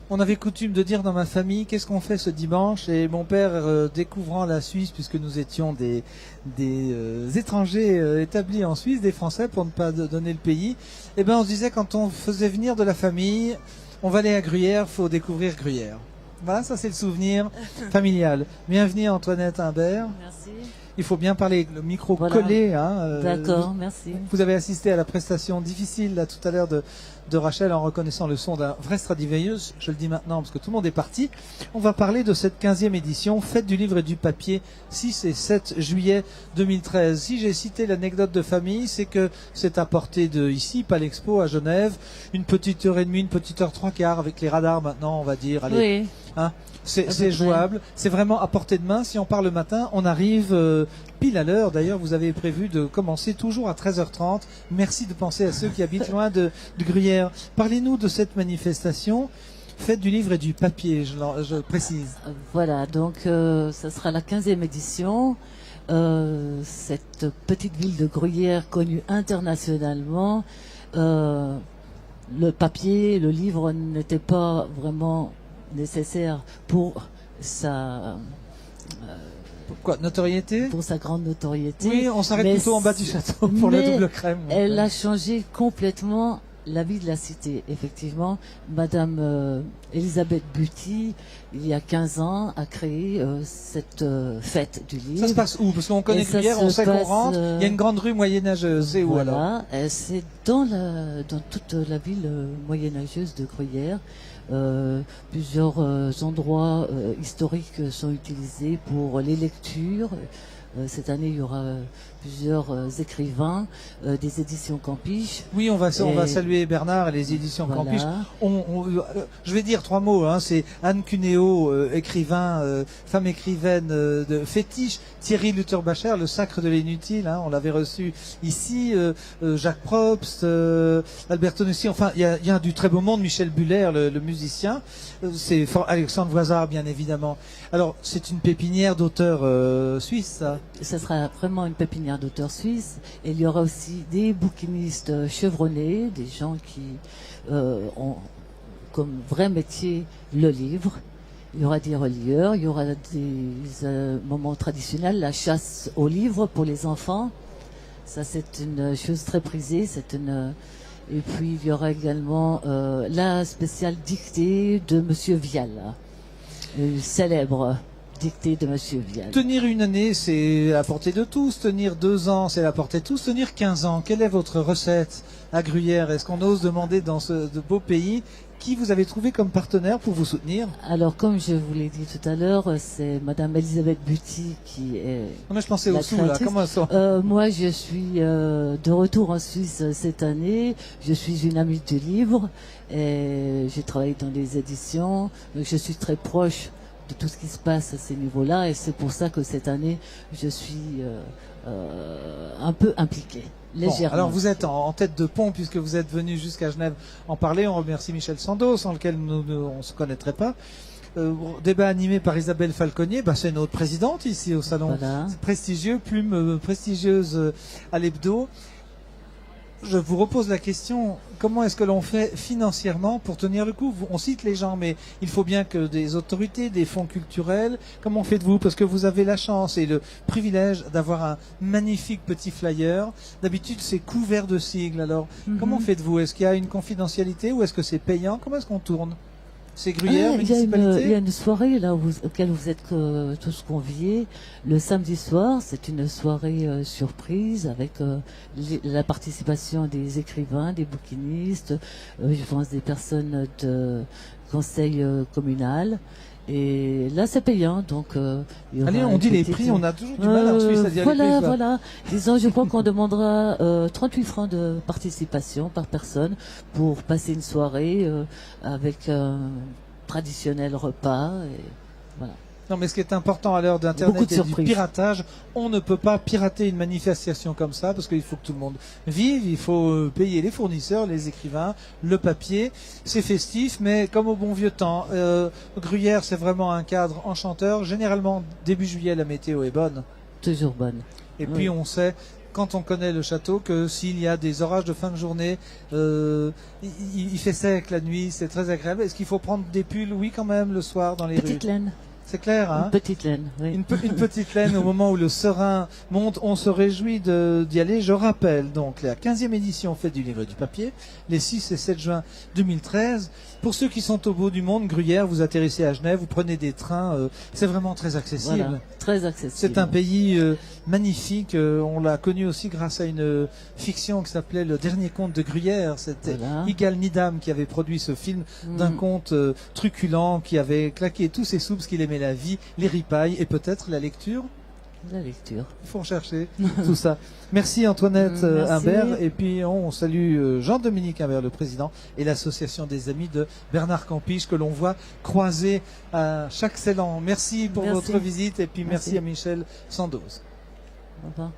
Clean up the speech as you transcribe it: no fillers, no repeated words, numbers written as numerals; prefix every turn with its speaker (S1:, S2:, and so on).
S1: On avait coutume de dire dans ma famille, qu'est-ce qu'on fait ce dimanche? Et mon père, découvrant la Suisse, puisque nous étions des étrangers établis en Suisse, des Français, pour ne pas donner le pays, eh ben on se disait, quand on faisait venir de la famille, on va aller à Gruyère, faut découvrir Gruyère. Voilà, ça c'est le souvenir familial. Bienvenue Antoinette Imbert.
S2: Merci.
S1: Il faut bien parler avec le micro
S2: Voilà.
S1: collé.
S2: D'accord, merci.
S1: Vous avez assisté à la prestation difficile là tout à l'heure de Rachel en reconnaissant le son d'un vrai Stradivarius. Je le dis maintenant parce que tout le monde est parti. On va parler de cette 15e édition, Fête du livre et du papier, 6 et 7 juillet 2013. Si j'ai cité l'anecdote de famille, c'est que c'est à portée de ici, Palexpo à Genève, une petite heure et demie, une petite heure trois quarts avec les radars maintenant, on va dire. Allez,
S2: Oui.
S1: hein, c'est jouable, c'est vraiment à portée de main. Si on part le matin, on arrive pile à l'heure. D'ailleurs, vous avez prévu de commencer toujours à 13h30. Merci de penser à ceux qui habitent loin de Gruyère. Parlez-nous de cette manifestation, Fête du livre et du papier, je précise.
S2: Voilà, donc ça sera la 15e édition. Cette petite ville de Gruyère connue internationalement. Le papier, le livre n'était pas vraiment nécessaire pour sa
S1: Pourquoi notoriété?
S2: pour sa grande notoriété.
S1: Oui, on s'arrête
S2: Mais
S1: plutôt en bas du château pour la
S2: mais
S1: double crème.
S2: Elle a changé complètement la vie de la cité. Effectivement, Madame Elisabeth Buty, il y a 15 ans, a créé cette fête du livre.
S1: Ça se passe où? Parce qu'on connaît
S2: Et ça
S1: Gruyère,
S2: se
S1: on sait qu'on
S2: passe,
S1: rentre. Il y a une grande rue moyenâgeuse. C'est où alors?
S2: Voilà, c'est dans toute la ville moyenâgeuse de Gruyère. Plusieurs endroits historiques sont utilisés pour les lectures. Cette année, il y aura plusieurs écrivains des éditions Campiche.
S1: Oui, on va saluer Bernard et les éditions
S2: Voilà.
S1: Campus. Je vais dire trois mots. C'est Anne Cuneo, écrivain, femme écrivaine de fétiche. Thierry Lutherbacher, le sacre de l'inutile. On l'avait reçu ici. Jacques Probst, Albert Tonessi. Enfin, il y a du très beau monde. Michel Buller, le musicien. C'est Alexandre Voisard, bien évidemment. Alors, c'est une pépinière d'auteurs suisses, ça.
S2: Ça sera vraiment une pépinière d'auteurs suisses. Et il y aura aussi des bouquinistes chevronnés, des gens qui ont comme vrai métier le livre. Il y aura des relieurs, il y aura des moments traditionnels, la chasse aux livres pour les enfants. Ça, c'est une chose très prisée. Et puis, il y aura également la spéciale dictée de Monsieur Vial, célèbre dictée de Monsieur Vial.
S1: Tenir une année, c'est à portée de tous. Tenir 2 ans, c'est à portée de tous. Tenir 15 ans, quelle est votre recette à Gruyère? Est-ce qu'on ose demander dans ce beau pays qui vous avez trouvé comme partenaire pour vous soutenir?
S2: Alors, comme je vous l'ai dit tout à l'heure, c'est Madame Elisabeth Buty qui est
S1: Non, je pensais
S2: la
S1: au sous, là.
S2: créatrice.
S1: Comment ça?
S2: Moi, je suis de retour en Suisse cette année. Je suis une amie du livre et j'ai travaillé dans les éditions. Donc, je suis très proche de tout ce qui se passe à ces niveaux-là et c'est pour ça que cette année, je suis un peu impliquée.
S1: Bon, alors vous êtes en tête de pont puisque vous êtes venu jusqu'à Genève en parler. On remercie Michel Sandos, sans lequel on ne se connaîtrait pas. Débat animé par Isabelle Falconier, c'est notre présidente ici au salon.
S2: Voilà.
S1: C'est prestigieux, plume prestigieuse à l'hebdo. Je vous repose la question, comment est-ce que l'on fait financièrement pour tenir le coup? On cite les gens, mais il faut bien que des autorités, des fonds culturels, comment faites-vous? Parce que vous avez la chance et le privilège d'avoir un magnifique petit flyer. D'habitude, c'est couvert de sigles. Alors, comment faites-vous? Est-ce qu'il y a une confidentialité ou est-ce que c'est payant? Comment est-ce qu'on tourne? C'est Gruyère, municipalité?
S2: Il y a une soirée là auquel vous êtes tous conviés. Le samedi soir, c'est une soirée surprise avec la participation des écrivains, des bouquinistes, je pense des personnes de conseil communal. Et là, c'est payant, donc.
S1: Allez, on dit les prix, on a toujours du mal en Suisse à dire les prix.
S2: Voilà. Disons, je crois qu'on demandera 38 francs de participation par personne pour passer une soirée avec un traditionnel repas. Et voilà.
S1: Non, mais ce qui est important à l'heure d'Internet et du piratage, on ne peut pas pirater une manifestation comme ça parce qu'il faut que tout le monde vive, il faut payer les fournisseurs, les écrivains, le papier. C'est festif, mais comme au bon vieux temps. Gruyère, c'est vraiment un cadre enchanteur. Généralement, début juillet, la météo est bonne.
S2: Toujours bonne.
S1: Et puis, on sait quand on connaît le château, que s'il y a des orages de fin de journée, il fait sec la nuit, c'est très agréable. Est-ce qu'il faut prendre des pulls? Oui, quand même, le soir dans les rues.
S2: Petite laine.
S1: C'est clair, hein?
S2: Une petite laine, oui.
S1: Une petite laine au moment où le serein monte. On se réjouit d'y aller. Je rappelle donc la 15e édition Fête du Livre et du Papier, les 6 et 7 juin 2013. Pour ceux qui sont au bout du monde, Gruyère, vous atterrissez à Genève, vous prenez des trains. C'est vraiment très accessible.
S2: Voilà, très accessible.
S1: C'est un pays magnifique. On l'a connu aussi grâce à une fiction qui s'appelait Le Dernier Conte de Gruyère. C'était
S2: Voilà.
S1: Igal Nidam qui avait produit ce film d'un conte truculent qui avait claqué tous ses sous parce qu'il aimait la vie, les ripailles et peut-être la lecture.
S2: La lecture.
S1: Il faut rechercher tout ça. Merci Antoinette
S2: Merci.
S1: Imbert. Et puis on salue Jean-Dominique Imbert, le président, et l'association des amis de Bernard Campiche que l'on voit croiser à chaque Ceylan. Merci pour
S2: Merci.
S1: votre visite et puis merci
S2: Merci.
S1: à Michel Sandoz.
S2: Au revoir.